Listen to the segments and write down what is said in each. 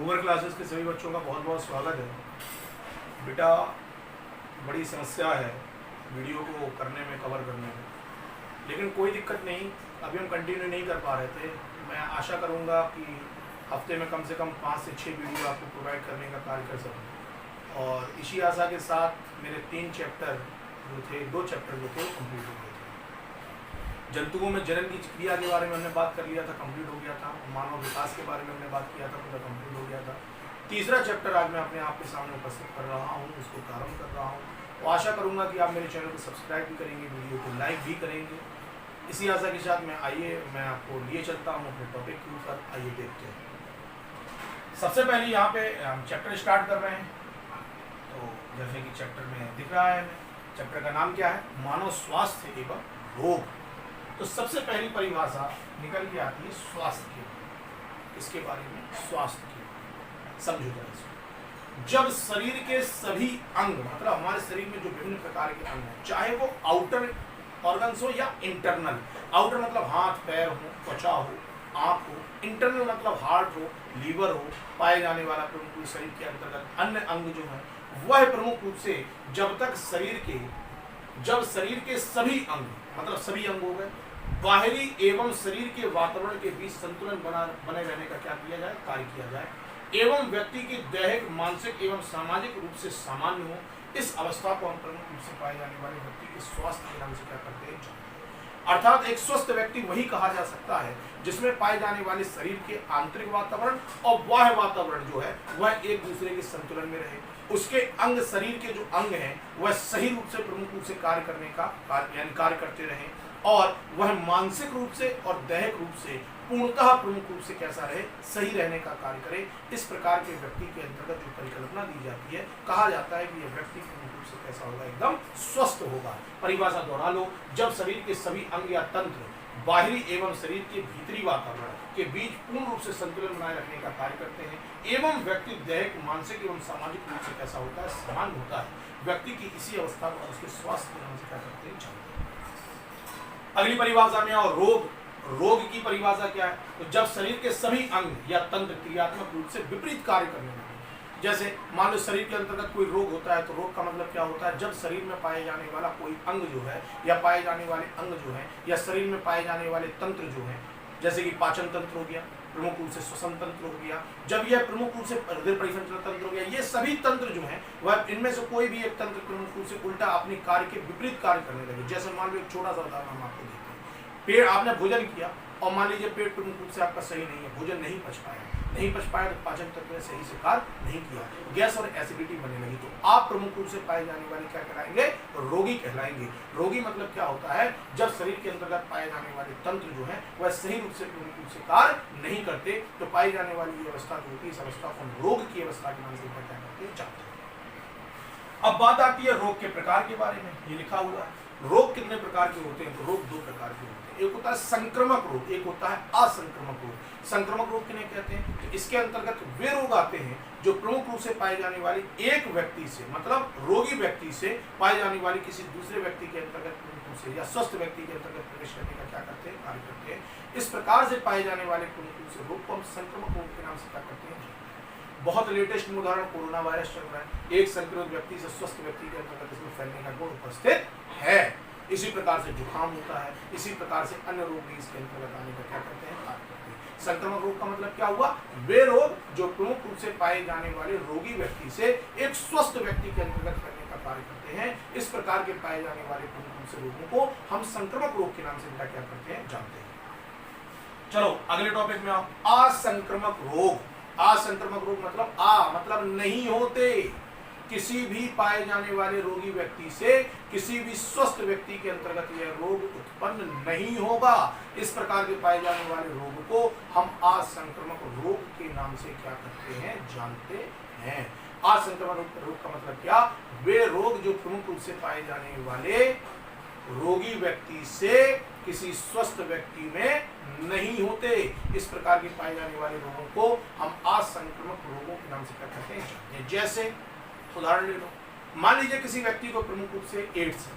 Lower classes के सभी बच्चों का बहुत बहुत स्वागत है। बेटा बड़ी समस्या है वीडियो को करने में, कवर करने में, लेकिन कोई दिक्कत नहीं, अभी हम कंटिन्यू नहीं कर पा रहे थे। मैं आशा करूंगा कि हफ्ते में कम से कम 5 से 6 वीडियो आपको प्रोवाइड करने का कार्य कर सकूँ। और इसी आशा के साथ मेरे 2 चैप्टर जो थे कंप्लीट हो गए थे। जंतुओं में जनन की क्रिया के बारे में हमने बात कर लिया था, कंप्लीट हो गया था। मानव विकास के बारे में हमने बात किया था, पूरा कंप्लीट हो गया था। तीसरा चैप्टर आज मैं अपने आपके सामने उपस्थित कर रहा हूँ, उसको प्रारंभ कर रहा हूँ। तो आशा करूँगा कि आप मेरे चैनल को सब्सक्राइब भी करेंगे, वीडियो को लाइक भी करेंगे। इसी आशा के साथ मैं आपको लिए चलता हूँ अपने टॉपिक के ऊपर। आइए देखते हैं। सबसे पहले यहाँ पे हम चैप्टर स्टार्ट कर रहे हैं। तो जैसे कि चैप्टर में दिख रहा है, चैप्टर का नाम क्या है? मानव स्वास्थ्य एवं रोग। तो सबसे पहली परिभाषा निकल के आती है स्वास्थ्य के बारे में। इसके बारे में स्वास्थ्य के समझो जरा इसको। जब शरीर के सभी अंग, मतलब हमारे शरीर में जो विभिन्न प्रकार के अंग हैं, चाहे वो आउटर ऑर्गन्स हो या इंटरनल। आउटर मतलब हाथ पैर हो, त्वचा हो, आंख हो। इंटरनल मतलब हार्ट हो, लीवर हो, पाए जाने वाला प्रमुख रूप शरीर के अंतर्गत अन्य अंग जो है वह प्रमुख रूप से जब शरीर के सभी अंग, मतलब सभी अंग हो गए, बाहरी एवं शरीर के वातावरण के बीच संतुलन बने रहने का क्या किया जाए? कार्य किया जाए, एवं व्यक्ति की दैहिक, मानसिक एवं सामाजिक रूप से सामान्य हो। इस अवस्था को हम प्रमुख रूप से पाए जाने वाले व्यक्ति के स्वास्थ्य के नाम से क्या करते हैं? अर्थात एक स्वस्थ व्यक्ति वही कहा जा सकता है जिसमें पाए जाने वाले शरीर के आंतरिक वातावरण और बाह्य वातावरण जो है वह एक दूसरे के संतुलन में रहे। उसके अंग, शरीर के जो अंग हैं वह सही रूप से, प्रमुख रूप से कार्य करने का कार्य करते रहे, और वह मानसिक रूप से और दैहिक रूप से पूर्णतः प्रमुख रूप से कैसा रहे? सही रहने का कार्य करे। इस प्रकार के व्यक्ति के अंतर्गत जो परिकल्पना दी जाती है, कहा जाता है कि यह व्यक्ति प्रमुख रूप से कैसा होगा? एकदम स्वस्थ होगा। परिभाषा दोहरा लो। जब शरीर के सभी अंग या तंत्र बाहरी एवं शरीर के भीतरी वातावरण के बीच पूर्ण रूप से संतुलन बनाए रखने का कार्य करते हैं, एवं व्यक्ति दैहिक, मानसिक एवं सामाजिक रूप से कैसा होता है? समान होता है। व्यक्ति की इसी अवस्था को उसके स्वास्थ्य के नाम से क्या करते हैं? जानते हैं। अगली परिभाषा में और रोग की परिभाषा क्या है? तो जब शरीर के सभी अंग या तंत्र क्रियात्मक रूप से विपरीत कार्य करने लगे। जैसे मान लो शरीर के अंतर्गत कोई रोग होता है, तो रोग का मतलब क्या होता है? जब शरीर में पाए जाने वाला कोई अंग जो है, या पाए जाने वाले अंग जो है, या शरीर में पाए जाने वाले तंत्र जो है, जैसे कि पाचन तंत्र हो गया, प्रमुख रूप से श्वसन तंत्र हो गया, जब यह प्रमुख रूप से हृदय परिसंचरण तंत्र हो गया, ये सभी तंत्र जो है वह इनमें से कोई भी एक तंत्र प्रमुख रूप से उल्टा अपने कार्य के विपरीत कार्य करने लगे। जैसे मान लो एक छोटा सा उदाहरण हम आपको देते हैं। पेट, आपने भोजन किया और मान लीजिए पेट प्रमुख रूप से आपका सही नहीं है, भोजन नहीं पच पाया तो पाचन तंत्र ने सही से कार्य नहीं किया, गैस और एसिडिटी बनने लगी, तो आप प्रमुख रूप से पाए जाने वाले क्या कहलाएंगे? रोगी कहलाएंगे। रोगी मतलब क्या होता है? जब शरीर के अंतर्गत पाए जाने वाले तंत्र जो है वह सही रूप से, प्रमुख रूप से कार्य नहीं करते, तो पाई जाने वाली ये अवस्था जो होती है, इस अवस्था को हम रोग की अवस्था के नाम से क्या करते हैं? जानते हैं। अब बात आती है रोग के प्रकार के बारे में। ये लिखा हुआ है रोग कितने प्रकार के होते हैं? तो रोग 2 प्रकार के होते हैं। एक होता है संक्रमक रोग, एक होता है असंक्रमक रोग। संक्रमक रोग किन्हें कहते हैं? तो इसके अंतर्गत वे रोग आते हैं जो प्रमुख रूप से पाए जाने वाली एक व्यक्ति से, मतलब रोगी व्यक्ति से पाए जाने वाली किसी दूसरे व्यक्ति के अंतर्गत प्रमुख रूप से या स्वस्थ व्यक्ति के अंतर्गत प्रवेश करने का क्या करते हैं? कार्य करते हैं। इस प्रकार से पाए जाने वाले प्रमुख रूप से रोग को हम संक्रमक रोग के नाम से क्या करते हैं? बहुत लेटेस्ट उदाहरण कोरोना वायरस चल रहा है। एक संक्रमित व्यक्ति से स्वस्थ व्यक्ति के अंतर्गत इसमें फैलने का गुण उपस्थित है। इसी प्रकार से जुकाम होता है, इसी प्रकार से अन्य रोग भी इसके अंतर्गत आने का क्या करते हैं? कार्य करते हैं। संक्रमक रोग का मतलब क्या हुआ? वे रोग जो प्रमुख रूप से पाए जाने वाले रोगी व्यक्ति से एक स्वस्थ व्यक्ति के अंतर्गत करने का कार्य करते हैं। इस प्रकार के पाए जाने वाले प्रमुख रूप से रोगों को हम संक्रमक रोग के नाम से क्या करते हैं? जानते हैं। चलो अगले टॉपिक में आओ। असंक्रमक रोग। असंक्रमक रोग मतलब नहीं होते। किसी भी पाए जाने वाले रोगी व्यक्ति से किसी भी स्वस्थ व्यक्ति के अंतर्गत यह रोग उत्पन्न नहीं होगा। इस प्रकार के पाए जाने वाले रोग को हम असंक्रमक रोग के नाम से क्या करते हैं? जानते हैं। असंक्रमक रोग का मतलब क्या? वे रोग जो प्रमुख रूप से पाए जाने वाले रोगी व्यक्ति से किसी स्वस्थ व्यक्ति में नहीं होते। इस प्रकार के पाए जाने वाले रोगों को हम असंक्रमक रोगों के नाम से क्या कहते हैं? जैसे उदाहरण ले लो, मान लीजिए किसी व्यक्ति को प्रमुख रूप से एड्स है,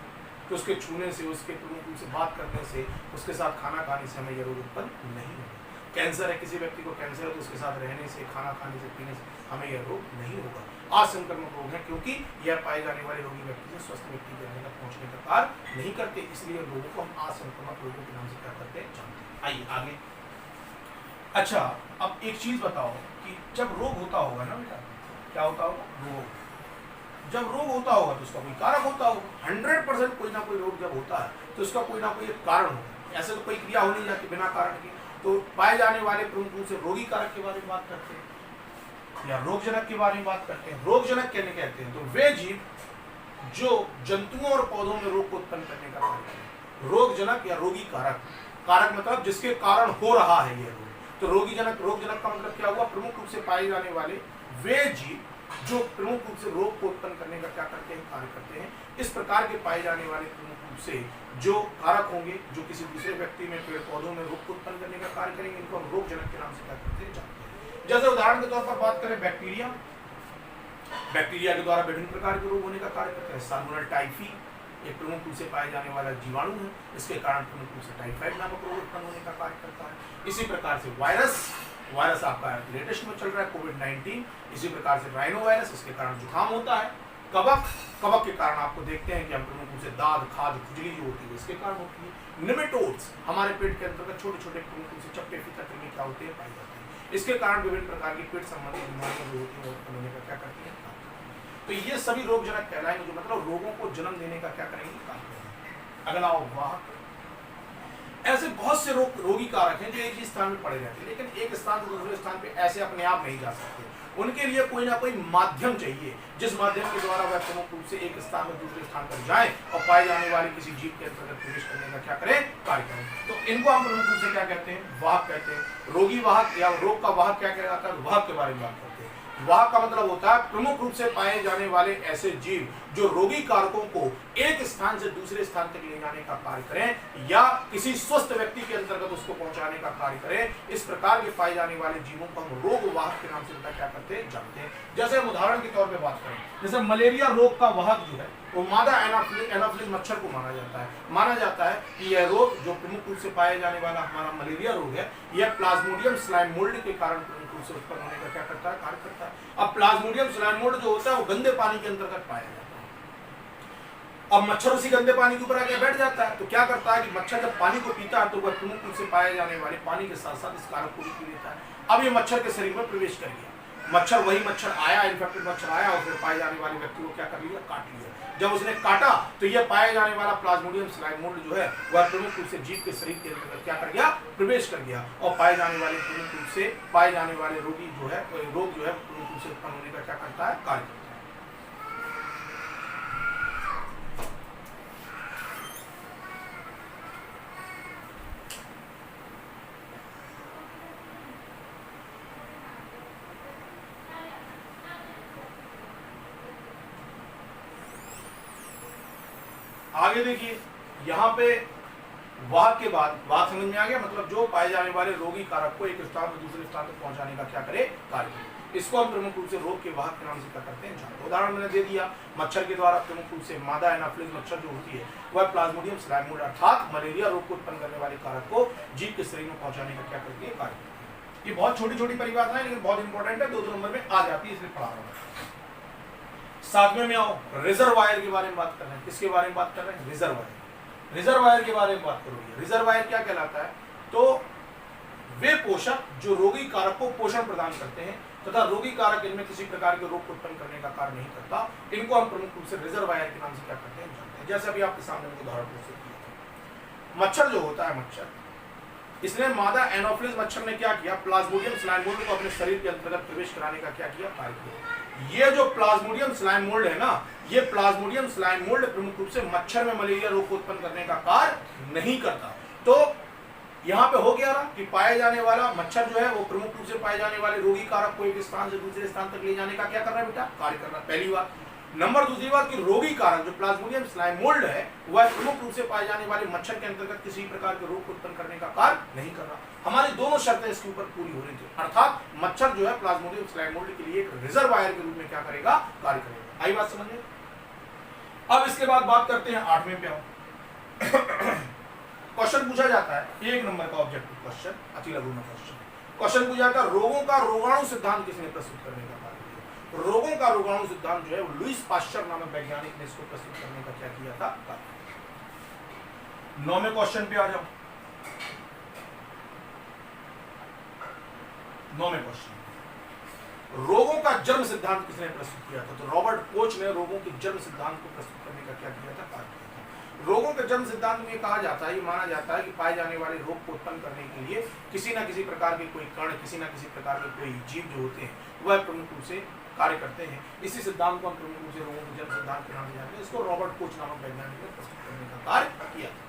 तो उसके छूने से, उसके प्रमुख रूप से बात करने से, उसके साथ खाना खाने से हमें यह रोग उत्पन्न नहीं होगा। कैंसर है, किसी व्यक्ति को कैंसर है तो उसके साथ रहने से, खाना खाने से, पीने से हमें यह रोग नहीं होगा। असंक्रामक रोग है क्योंकि यह पाए जाने वाले रोगी व्यक्ति से स्वस्थ व्यक्ति के अंदर पहुंचने का कार्य नहीं करते, इसलिए रोगों को हम असंक्रामक रोगों के नाम से क्या करते हैं, जानते हैं। आइए आगे। अच्छा, अब एक चीज बताओ कि जब रोग होता होगा ना बेटा, क्या होता होगा, रोग। जब रोग होता होगा तो उसका कोई कारक होता होगा। 100% कोई ना कोई रोग जब होता है तो उसका कोई ना कोई कारण होगा। ऐसे तो कोई क्रिया हो नहीं जाती बिना कारण के। तो पाए जाने वाले प्रमुख रूप से रोगी कारक के बारे में बात करते हैं या रोगजनक के बारे में बात करते हैं। रोगजनक कहने कहते हैं तो वे जीव जो जंतुओं और पौधों में रोग को उत्पन्न करने का कार्य करें। रोगजनक या रोगी कारक, कारक मतलब जिसके कारण हो रहा है यह रोग। तो रोगजनक का मतलब क्या हुआ, प्रमुख रूप से पाए जाने वाले वे जीव जो प्रमुख रूप से रोग को उत्पन्न करने का क्या करते हैं, कार्य करते हैं। इस प्रकार के पाए जाने वाले प्रमुख रूप से जो कारक होंगे जो किसी दूसरे व्यक्ति में, पेड़ पौधों में रोग को उत्पन्न करने का कार्य करेंगे, इनको हम रोगजनक के नाम से क्या करते हैं, जानते हैं। जैसे उदाहरण के तौर पर बात करें बैक्टीरिया, बैक्टीरिया के द्वारा विभिन्न प्रकार के रोग होने का कार्य करता है। साल्मोनेला टाइफी एक प्रमुख रूप से पाए जाने वाला जीवाणु है, इसके कारण प्रमुख रूप से टाइफाइड नामक रोग उत्पन्न होने का कार्य करता है। इसी प्रकार से वायरस आपका लेटेस्ट में चल रहा है कोविड-19। इसी प्रकार से राइनो वायरस, इसके कारण जुकाम होता है। कवक के कारण आपको देखते हैं कि हम प्रमुख रूप से दाद, खाज, खुजली जो होती है इसके कारण होती है। निमेटोड्स हमारे पेट के अंतर्गत छोटे छोटे प्रमुख रूप से चपटे फीता कृमि क्या होते हैं, पाए जाते हैं। इसके कारण विभिन्न प्रकार की पेट संबंधी बीमारियां जो होती है उत्पन्न होने का क्या करती है। तो ये सभी रोगजनक कहलाएंगे, जो मतलब रोगों को जन्म देने का क्या करेंगे, काम करेंगे। अगला वाहक, ऐसे बहुत से रोगी कारक हैं जो एक ही स्थान में पड़े रहते हैं, लेकिन एक स्थान से दूसरे स्थान पे ऐसे अपने आप नहीं जा सकते। उनके लिए कोई ना कोई माध्यम चाहिए जिस माध्यम के द्वारा वह प्रमुख रूप से एक स्थान में दूसरे स्थान पर जाए और पाए जाने वाले किसी जीव के अंतर्गत प्रवेश करने का क्या करें, कार्य करें। तो इनको हम प्रमुख रूप से क्या कहते हैं, वाहक कहते हैं। रोगी वाहक या रोग का वाहक क्या कहलाता है, वाहक के बारे में बात करते हैं। वाहक का मतलब होता है प्रमुख रूप से पाए जाने वाले ऐसे जीव जो रोगी कारकों को एक स्थान से दूसरे स्थान तक ले जाने का कार्य करें या किसी स्वस्थ व्यक्ति के अंतर्गत उसको पहुंचाने का कार्य करें। इस प्रकार के पाए जाने वाले जीवों को हम रोग वाहक के नाम से क्या करते हैं, जानते हैं। जैसे हम उदाहरण के तौर पे बात करें, जैसे मलेरिया रोग का वाहक जो है वो मादा एनाफिलिस मच्छर को माना जाता है। माना जाता है कि यह रोग जो प्रमुख रूप से पाए जाने वाला हमारा मलेरिया रोग है, यह प्लाज्मोडियम स्लाइम मोल्ड के कारण प्रमुख रूप से उत्पन्न होने का क्या करता है, कार्य करता है। अब प्लाज्मोडियम स्लाइम मोल्ड जो होता है वो गंदे पानी के अंतर्गत पाया जाता है। अब मच्छर उसी गंदे पानी के ऊपर आके बैठ जाता है, तो क्या करता है कि मच्छर जब पानी को पीता है तो वह प्रमुख रूप से पाए जाने वाले पानी के साथ साथ इस कारक को भी पी लेता है। अब ये मच्छर के शरीर में प्रवेश कर गया, वही मच्छर आया, इन्फेक्टेड मच्छर आया और फिर पाए जाने वाले व्यक्ति को क्या कर लिया, काट लिया। जब उसने काटा तो यह पाए जाने वाला प्लाज्मोडियम स्लाइम मोल्ड जो है वह प्रमुख रूप से जीव के शरीर के अंदर क्या कर गया, प्रवेश कर गया और पाए जाने वाले प्रमुख रूप से पाए जाने वाले रोगी जो है रोग जो है प्रमुख रूप से उत्पन्न होने का क्या करता है, कार्य करता है। आगे देखिए, यहाँ पे वाहक के बाद बात समझ में आ गया, मतलब जो पाए जाने वाले रोगी कारक को एक स्थान से दूसरे स्थान तक पहुंचाने का क्या करे, कार्य करे। इसको हम प्रमुख रूप से रोग के वाहक के नाम से क्या करते हैं, जानते हैं। उदाहरण मैंने दे दिया, मच्छर के द्वारा प्रमुख रूप से मादा एनाफिलिस मच्छर जो होती है वह प्लाज्मोडियम स्लाइम मोल्ड अर्थात मलेरिया रोग को उत्पन्न करने वाले कारक को जीव के शरीर में पहुंचाने का क्या करती है, कार्य करती है। ये बहुत छोटी छोटी परिभाषाएं लेकिन बहुत इंपॉर्टेंट है, 2 नंबर में आ जाती है, इसलिए पढ़ा रहा हूं। 7वें में आओ, रिजर्वायर के बारे में बात कर रहे हैं। किसके बारे में बात कर रहे हैं, रिजर्वायर। रिजर्वायर के बारे में बात करोगे, रिजर्वायर क्या कहलाता है, तो वे पोषक जो रोगी कारक को पोषण प्रदान करते हैं तथा रोगी कारक इनमें किसी प्रकार के रोग को उत्पन्न करने का कार्य नहीं करता, इनको हम प्रमुख रूप से रिजर्वायर के नाम से क्या करते हैं, जानते हैं। जैसे अभी आपके सामने उदाहरण प्रस्तुत किया था, मच्छर जो होता है, मच्छर इसने मादा एनाफिलिस मच्छर ने क्या किया, प्लाज्मोडियम स्लाइम मोल्ड को अपने शरीर के अंतर्गत प्रवेश कराने का क्या किया, कार्य किया। ये जो प्लाज्मोडियम स्लाइम मोल्ड है ना, ये प्लाज्मोडियम स्लाइम मोल्ड प्रमुख रूप से मच्छर में मलेरिया रोग को उत्पन्न करने का कार्य नहीं करता। तो यहाँ पे हो गया ना कि पाए जाने वाला मच्छर जो है वो प्रमुख रूप से पाए जाने वाले रोगी कारक को एक स्थान से दूसरे स्थान तक ले जाने का क्या कर रहा है बेटा, कार्य कर रहा है, पहली बात। नंबर दूसरी बात कि रोगी कारक जो प्लाज्मोडियम स्लाइम मोल्ड है वह प्रमुख रूप से पाए जाने वाले मच्छर के अंतर्गत किसी प्रकार के रोग को उत्पन्न करने का कार्य नहीं कर रहा। हमारी दोनों शर्तें इसके ऊपर पूरी हो रही थी, अर्थात मच्छर जो है प्लाज्मोडियम स्लाइम मोल्ड के लिए एक रिजर्वायर के रूप में क्या करेगा, कार्य करेगा। आई बात समझिए। अब इसके बाद बात करते हैं 8वें पे आओ। क्वेश्चन पूछा जाता है 1 नंबर का ऑब्जेक्टिव क्वेश्चन, अति लघु में क्वेश्चन, क्वेश्चन पूछा था रोगों का रोगाणु सिद्धांत किसने प्रस्तुत करने का कार्य किया? रोगों का रोगाणु सिद्धांत जो है वो लुईस पाश्चर नामक वैज्ञानिक ने इसको प्रस्तुत करने का क्या किया था? 9वें क्वेश्चन पे आ जाओ। 9वें क्वेश्चन, रोगों का जन्म सिद्धांत किसने प्रस्तुत किया था? तो रॉबर्ट कोच ने रोगों के जन्म सिद्धांत को प्रस्तुत करने का क्या किया था? कार्य किया था। रोगों के जन्म सिद्धांत में कहा जाता है, ये माना जाता है कि पाए जाने वाले रोग को उत्पन्न करने के लिए किसी न किसी प्रकार के कोई कण, किसी न किसी प्रकार के कोई जीव जो होते हैं वह प्रमुख रूप से कार्य करते हैं। इसी सिद्धांत को हम प्रमुख रूप से रोगों के जन्म सिद्धांत के नाम से जानते हैं। इसको रॉबर्ट कोच नामक वैज्ञानिक ने प्रस्तुत करने का कार्य किया था।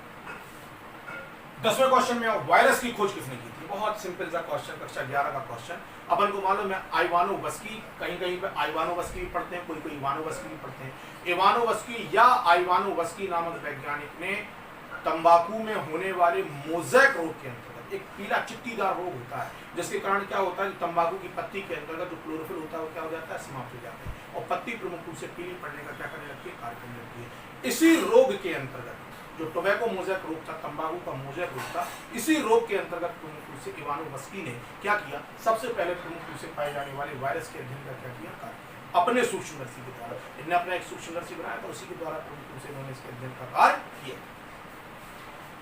10वें क्वेश्चन में वायरस की खोज किसने की थी? बहुत सिंपल सा क्वेश्चन, कक्षा 11 का क्वेश्चन। अपन को मालूम है आइवानोवस्की, कहीं कहीं पे आइवानोवस्की भी पढ़ते हैं, कोई कोई इवानोवस्की भी पढ़ते हैं। इवानोवस्की या आइवानोवस्की नामक वैज्ञानिक ने तंबाकू में होने वाले मोज़ेक रोग के अंतर्गत, एक पीला चिट्टीदार रोग होता है जिसके कारण क्या होता है कि तंबाकू की पत्ती के अंतर्गत जो क्लोरोफिल होता है वो क्या हो जाता है? समाप्त हो जाता है और पत्ती प्रमुख रूप से पीली पड़ने का क्या करने लगती है? कार्य करने लगती है। इसी रोग के अंतर्गत जो टोबैको मोज़ेक रोग था, तंबाकू का मोज़ेक रोग था, इसी रोग के अंतर्गत प्रमुख रूप से इवानोवस्की ने क्या किया? सबसे पहले प्रमुख रूप से पाए जाने वाले वायरस के अध्ययन का क्या किया? कार्य अपने सूक्ष्मदर्शी के द्वारा। इन्होंने अपना एक सूक्ष्मदर्शी बनाया था, उसी के द्वारा प्रमुख रूप से इन्होंने इसके अध्ययन का कार्य किया।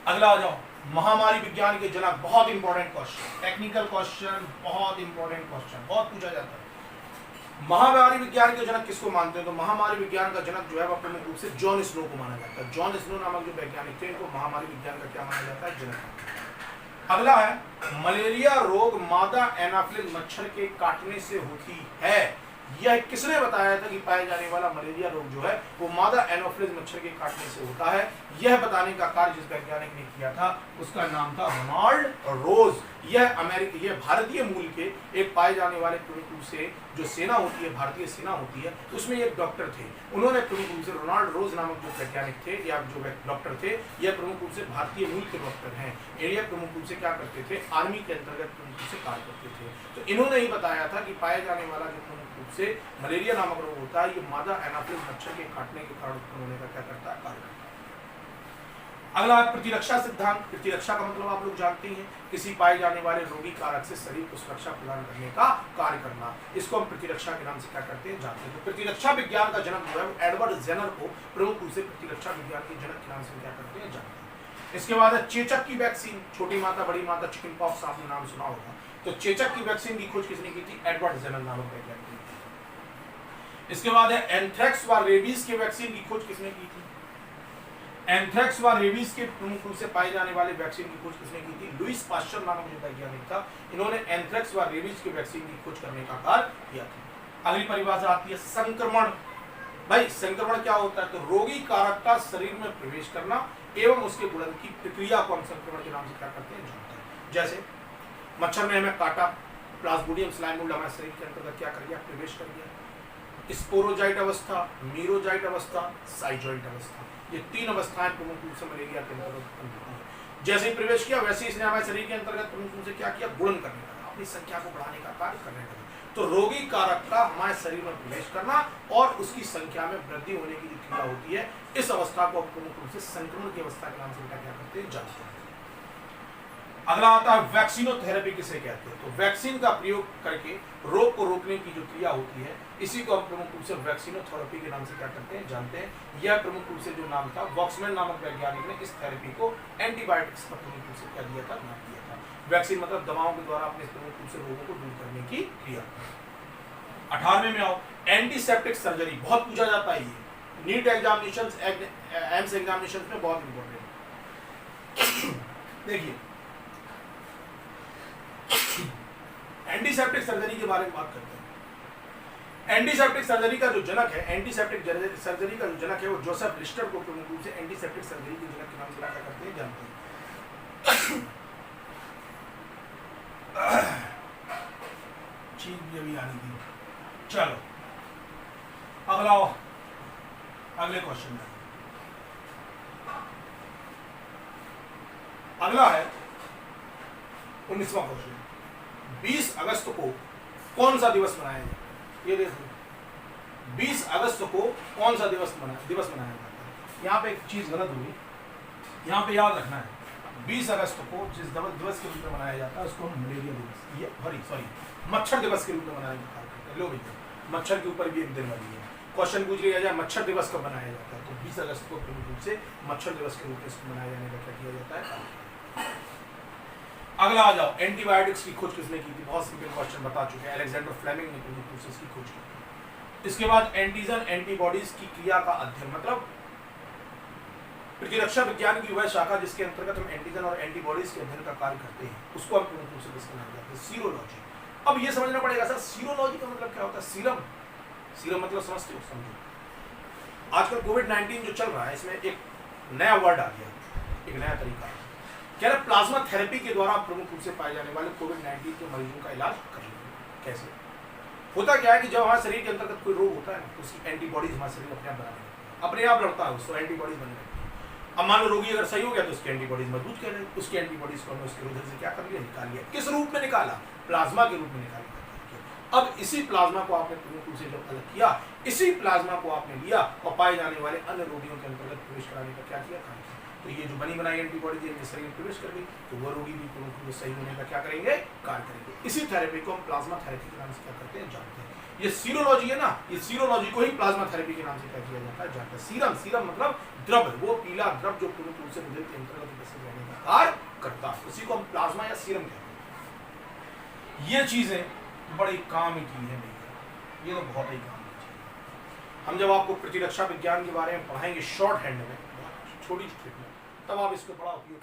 अगला आ जाओ, महामारी विज्ञान के जनक। बहुत इंपॉर्टेंट क्वेश्चन, टेक्निकल क्वेश्चन, बहुत इंपॉर्टेंट क्वेश्चन, बहुत पूछा जाता है। महामारी विज्ञान के जनक किसको मानते हैं? तो महामारी विज्ञान का जनक जो है वह प्रमुख रूप से जॉन स्नो को माना जाता है। जॉन स्नो नामक जो वैज्ञानिक थे इनको महामारी विज्ञान का क्या माना जाता है? जनक। अगला है मलेरिया रोग मादा एनाफ्लिस मच्छर के काटने से होती है। यह किसने बताया था कि पाए जाने वाला मलेरिया रोग जो है वो मादा एनाफ्लिस मच्छर के काटने से होता है? यह बताने का कार्य जिस वैज्ञानिक ने किया था उसका नाम था रोनाल्ड रोज। यह भारतीय मूल के एक पाए जाने वाले प्रमुख रूप से जो सेना होती है, भारतीय सेना होती है, उसमें एक डॉक्टर थे। उन्होंने प्रमुख रूप से रोनाल्ड रोज नामक जो वैज्ञानिक थे या जो डॉक्टर थे, यह प्रमुख रूप से भारतीय मूल के डॉक्टर हैं। यह प्रमुख रूप से क्या करते थे? आर्मी के अंतर्गत प्रमुख रूप से कार्य करते थे। तो इन्होंने ही बताया था कि पाए जाने वाला जो प्रमुख रूप से मलेरिया नामक रोग होता है ये मादा एनाफ्लिस मच्छर के काटने के कारण उत्पन्न होने का क्या करता है? कार्य करता है। अगला प्रतिरक्षा सिद्धांत। प्रतिरक्षा का मतलब आप लोग जानते हैं, किसी पाए जाने वाले रोगी कारक से शरीर को सुरक्षा प्रदान करने का कार्य करना। इसको हम प्रतिरक्षा के नाम से क्या करते हैं? जानते हैं। तो प्रतिरक्षा विज्ञान का जनक जो है वो एडवर्ड जेनर को प्रमुख रूप से प्रतिरक्षा विज्ञान के जनक के नाम से क्या करते हैं? जानते हैं। इसके बाद है चेचक की वैक्सीन। छोटी माता बड़ी माता चिकन पॉक्स आपने नाम सुना होगा। तो चेचक की वैक्सीन की खोज किसने की थी? एडवर्ड जेनर नामक वैज्ञानिक ने। इसके बाद है एंथ्रेक्स व रेबीज की वैक्सीन की खोज किसने की थी? एंथ्रेक्स व रेबीज के प्रमुख रूप से पाए जाने वाले वैक्सीन की खोज किसने की थी? लुईस पाश्चर नामक जो वैज्ञानिक था, इन्होंने एंथ्रेक्स व रेबीज के वैक्सीन की खोज करने का कार्य किया था। अगली परिभाषा आती है संक्रमण। भाई संक्रमण क्या होता है? तो रोगी कारक का शरीर में प्रवेश करना एवं उसके गुणन की प्रक्रिया को हम संक्रमण के नाम से क्या करते हैं? जानते हैं। जैसे मच्छर ने हमें काटा, प्लाज्मोडियम स्लाइम मोल्ड हमारे शरीर के अंतर्गत क्या कर गया? प्रवेश कर गया। स्पोरोजाइट अवस्था, मीरोजाइट अवस्था, साइजोइट अवस्था, ये तीन अवस्थाएं प्रमुख रूप से मलेरिया के अंतर्गत उत्पन्न होती है। जैसे ही प्रवेश किया वैसे ही इसने हमारे शरीर के अंतर्गत प्रमुख रूप से क्या किया? गुणन करने लगा, अपनी संख्या को बढ़ाने का कार्य करने लगा। तो रोगी कारक का हमारे शरीर में प्रवेश करना और उसकी संख्या में वृद्धि होने की जो क्रिया होती है, इस अवस्था को प्रमुख रूप से संक्रमण की अवस्था के नाम से क्या करते हैं? जानते हैं। अगला आता है वैक्सीनोथेरेपी किसे कहते हैं? तो वैक्सीन का प्रयोग करके रोग को रोकने की जो क्रिया होती है इसी को हम प्रमुख रूप से वैक्सीनोथेरेपी के नाम से क्या करते हैं? जानते हैं। यह प्रमुख रूप से जो नाम था वॉक्समैन नामक वैज्ञानिक ने इस थेरेपी को एंटीबायोटिक्स का प्रमुख रूप से क्या दिया था? नाम दिया था। वैक्सीन मतलब दवाओं के द्वारा अपने प्रमुख रूप से रोगों को दूर करने की क्रिया। 18वें में आओ, एंटीसेप्टिक सर्जरी। बहुत पूछा जाता है ये, नीट एग्जामिनेशन, एम्स एग्जामिनेशन में बहुत इंपॉर्टेंट। देखिए एंटीसेप्टिक सर्जरी के बारे में बात करते हैं। एंटीसेप्टिक सर्जरी का जो जनक है, एंटीसेप्टिक सर्जरी का जो जनक है वो जोसेफ लिस्टर को प्रमुख रूप से एंटीसेप्टिक सर्जरी के जनक के नाम से क्या करते हैं? जानते हैं। चीज भी अभी आनी थी। चलो अगला, अगले क्वेश्चन में अगला है 19वां क्वेश्चन। 20 अगस्त को कौन सा दिवस मनाया जाता है? ये देखो 20 अगस्त को कौन सा दिवस मनाया जाता है? यहाँ पे एक चीज गलत हुई, यहाँ पे याद रखना है 20 अगस्त को जिस दिवस के रूप में मनाया जाता है उसको हम मलेरिया दिवस, सॉरी मच्छर दिवस के रूप में मनाने की बात करते हैं। लो भैया, मच्छर के ऊपर भी एक दिन बनी है। क्वेश्चन पूछ लिया जाए मच्छर दिवस कब मनाया जाता है, तो 20 अगस्त को प्रमुख रूप से मच्छर दिवस के रूप में इसको मनाया जाने का क्या किया जाता है। अगला आ जाओ, एंटीबायोटिक्स की खोज किसने की थी? बहुत सिंपल क्वेश्चन बता चुके हैं, अलेक्जेंडर फ्लेमिंग ने प्रमुख रूप से इसकी खोज की थी। इसके बाद एंटीजन एंटीबॉडीज की क्रिया का अध्ययन, मतलब प्रतिरक्षा विज्ञान की वह शाखा जिसके अंतर्गत हम एंटीजन और एंटीबॉडीज के अध्ययन का कार्य करते हैं, उसको हम प्रमुख रूप से किसका नाम देते हैं? सीरोलॉजी। अब ये समझना पड़ेगा सर, सीरोलॉजी का मतलब क्या होता है? सीरम, सीरम मतलब समझते हो? समझो, आजकल कोविड-19 जो चल रहा है इसमें एक नया वर्ड आ गया, एक नया तरीका है, कह रहे प्लाज्मा थेरेपी के द्वारा प्रमुख रूप से पाए जाने वाले कोविड-19 के मरीजों का इलाज कर लेंगे। कैसे होता क्या है कि जब हमारे शरीर के अंतर्गत कोई रोग होता है ना, तो उसकी एंटीबॉडीज हमारे शरीर अपने आप बनाने लगती है, अपने आप लड़ता है उसको, एंटीबॉडीज बनने लगती है। अब मान लो रोगी अगर सही हो गया तो उसकी एंटीबॉडीज मजबूत कर रहे, उसकी एंटीबॉडीज को हमने उसके रोधन से क्या कर लिया? निकाल लिया। किस रूप में निकाला? प्लाज्मा के रूप में निकाल लिया। अब इसी प्लाज्मा को आपने प्रमुख रूप से जब अलग किया, इसी प्लाज्मा को आपने लिया और पाए जाने वाले अन्य रोगियों के अंतर्गत प्रवेश कराने का क्या किया? तो ये जो बनी बनाई एंटीबॉडीज इनके शरीर में प्रवेश कर गई, तो वो रोगी भी प्रमुख रूप से सही होने का क्या करेंगे? कार्य करेंगे। इसी थेरेपी को हम प्लाज्मा थेरेपी के नाम से क्या करते हैं? जानते हैं। ये सीरोलॉजी है ना, ये सीरोलॉजी को ही प्लाज्मा थेरेपी के नाम से क्या किया जाता है? जानते हैं। सीरम, सीरम मतलब द्रव, वो पीला द्रव जो प्रमुख रूप से हृदय के अंतर्गत उपस्थित रहने का कार्य करता है, उसी को हम प्लाज्मा या सीरम कहते हैं। ये चीजें बड़ी काम की है भैया, ये तो बहुत ही काम की चीज। हम जब आपको प्रतिरक्षा विज्ञान के बारे में पढ़ाएंगे शॉर्ट हैंड में, छोटी ट्रिक में, तब आप इसको बड़ा उपयोग